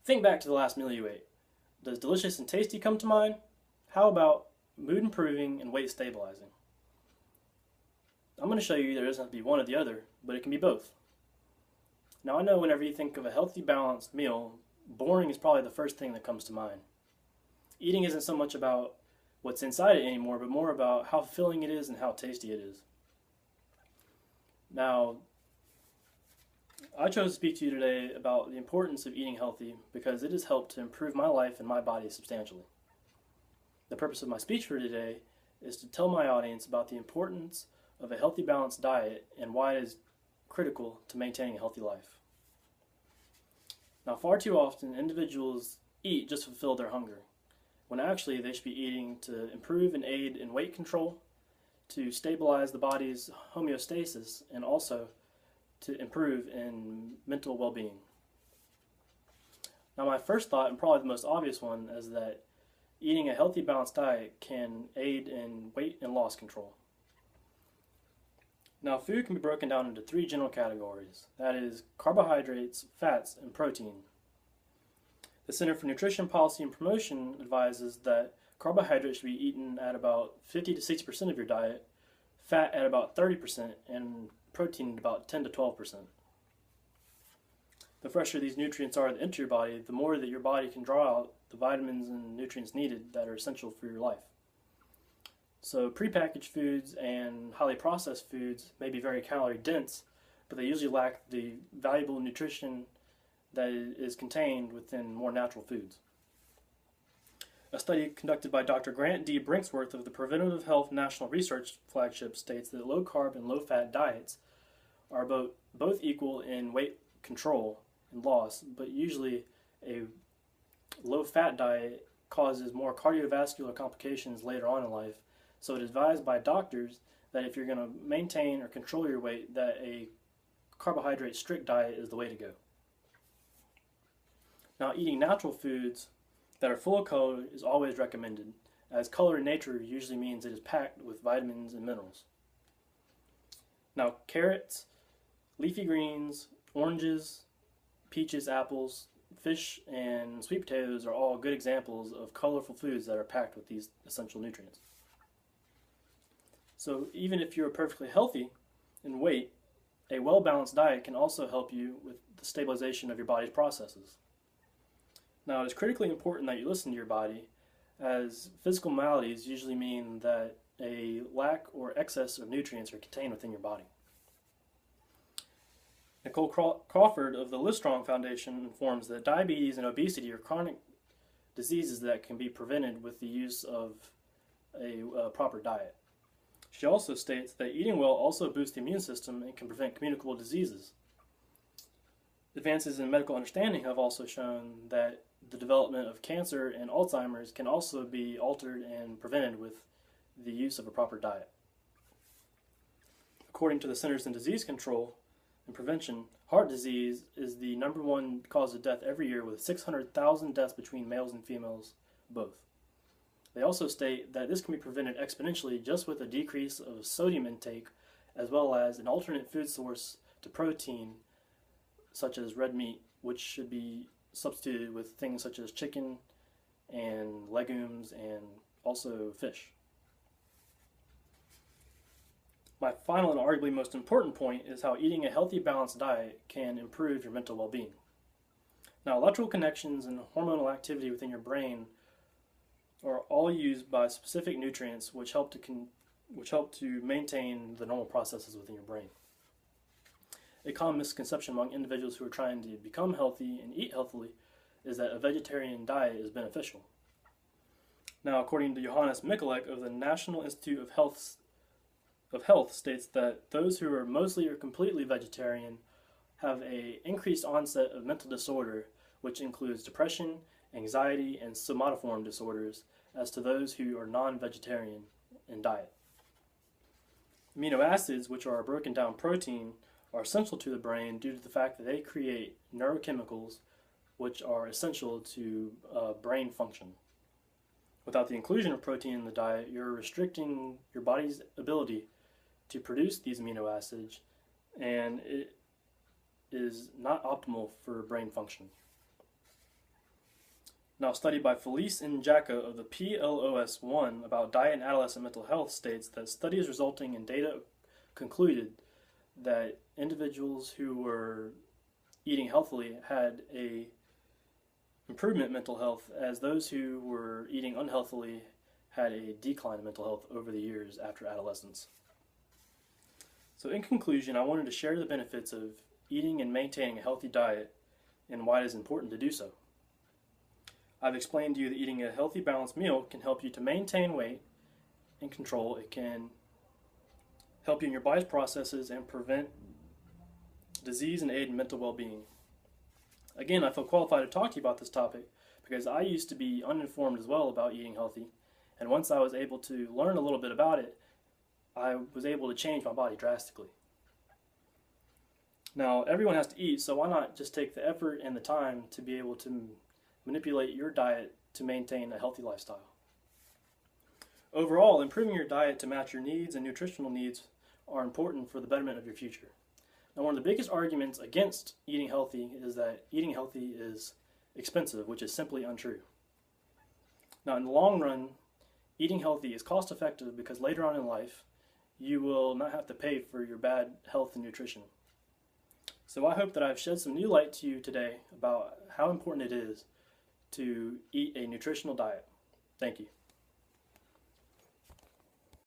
Think back to the last meal you ate. Does delicious and tasty come to mind? How about mood improving and weight stabilizing? I'm going to show you there doesn't have to be one or the other, but it can be both. Now I know whenever you think of a healthy, balanced meal, boring is probably the first thing that comes to mind. Eating isn't so much about what's inside it anymore, but more about how filling it is and how tasty it is. Now, I chose to speak to you today about the importance of eating healthy because it has helped to improve my life and my body substantially. The purpose of my speech for today is to tell my audience about the importance of a healthy, balanced diet and why it is critical to maintaining a healthy life. Now, far too often, individuals eat just to fulfill their hunger, when actually they should be eating to improve and aid in weight control, to stabilize the body's homeostasis, and also to improve in mental well-being. Now, my first thought, and probably the most obvious one, is that eating a healthy, balanced diet can aid in weight and loss control. Now, food can be broken down into three general categories. That is carbohydrates, fats, and protein. The Center for Nutrition Policy and Promotion advises that carbohydrates should be eaten at about 50 to 60% of your diet, fat at about 30%, and protein at about 10 to 12%. The fresher these nutrients are that enter your body, the more that your body can draw out the vitamins and nutrients needed that are essential for your life. So prepackaged foods and highly processed foods may be very calorie dense, but they usually lack the valuable nutrition that is contained within more natural foods. A study conducted by Dr. Grant D. Brinksworth of the Preventative Health National Research Flagship states that low-carb and low-fat diets are both equal in weight control and loss, but usually a low-fat diet causes more cardiovascular complications later on in life. So it is advised by doctors that if you're going to maintain or control your weight, that a carbohydrate strict diet is the way to go. Now, eating natural foods that are full of color is always recommended, as color in nature usually means it is packed with vitamins and minerals. Now, carrots, leafy greens, oranges, peaches, apples, fish, and sweet potatoes are all good examples of colorful foods that are packed with these essential nutrients. So even if you're perfectly healthy in weight, a well-balanced diet can also help you with the stabilization of your body's processes. Now, it is critically important that you listen to your body, as physical maladies usually mean that a lack or excess of nutrients are contained within your body. Nicole Crawford of the Livestrong Foundation informs that diabetes and obesity are chronic diseases that can be prevented with the use of a proper diet. She also states that eating well also boosts the immune system and can prevent communicable diseases. Advances in medical understanding have also shown that the development of cancer and Alzheimer's can also be altered and prevented with the use of a proper diet. According to the Centers for Disease Control and Prevention, heart disease is the #1 cause of death every year, with 600,000 deaths between males and females both. They also state that this can be prevented exponentially just with a decrease of sodium intake, as well as an alternate food source to protein, such as red meat, which should be substituted with things such as chicken and legumes and also fish. My final and arguably most important point is how eating a healthy, balanced diet can improve your mental well-being. Now, electrical connections and hormonal activity within your brain are all used by specific nutrients which help to maintain the normal processes within your brain. A common misconception among individuals who are trying to become healthy and eat healthily is that a vegetarian diet is beneficial. Now, according to Johannes Mikulek of the National Institute of Health states that those who are mostly or completely vegetarian have an increased onset of mental disorder, which includes depression, anxiety, and somatoform disorders, as to those who are non-vegetarian in diet. Amino acids, which are a broken down protein, are essential to the brain due to the fact that they create neurochemicals which are essential to brain function. Without the inclusion of protein in the diet, you're restricting your body's ability to produce these amino acids, and it is not optimal for brain function. Now, a study by Felice and Jacka of the PLOS-1 about diet and adolescent mental health states that studies resulting in data concluded that individuals who were eating healthily had a improvement in mental health, as those who were eating unhealthily had a decline in mental health over the years after adolescence. So in conclusion, I wanted to share the benefits of eating and maintaining a healthy diet and why it is important to do so. I've explained to you that eating a healthy, balanced meal can help you to maintain weight and control. It can help you in your body's processes and prevent disease and aid in mental well-being. Again, I feel qualified to talk to you about this topic because I used to be uninformed as well about eating healthy, and once I was able to learn a little bit about it, I was able to change my body drastically. Now, everyone has to eat, so why not just take the effort and the time to be able to manipulate your diet to maintain a healthy lifestyle? Overall, improving your diet to match your needs and nutritional needs are important for the betterment of your future. Now, one of the biggest arguments against eating healthy is that eating healthy is expensive, which is simply untrue. Now, in the long run, eating healthy is cost effective because later on in life, you will not have to pay for your bad health and nutrition. So I hope that I've shed some new light to you today about how important it is to eat a nutritional diet. Thank you.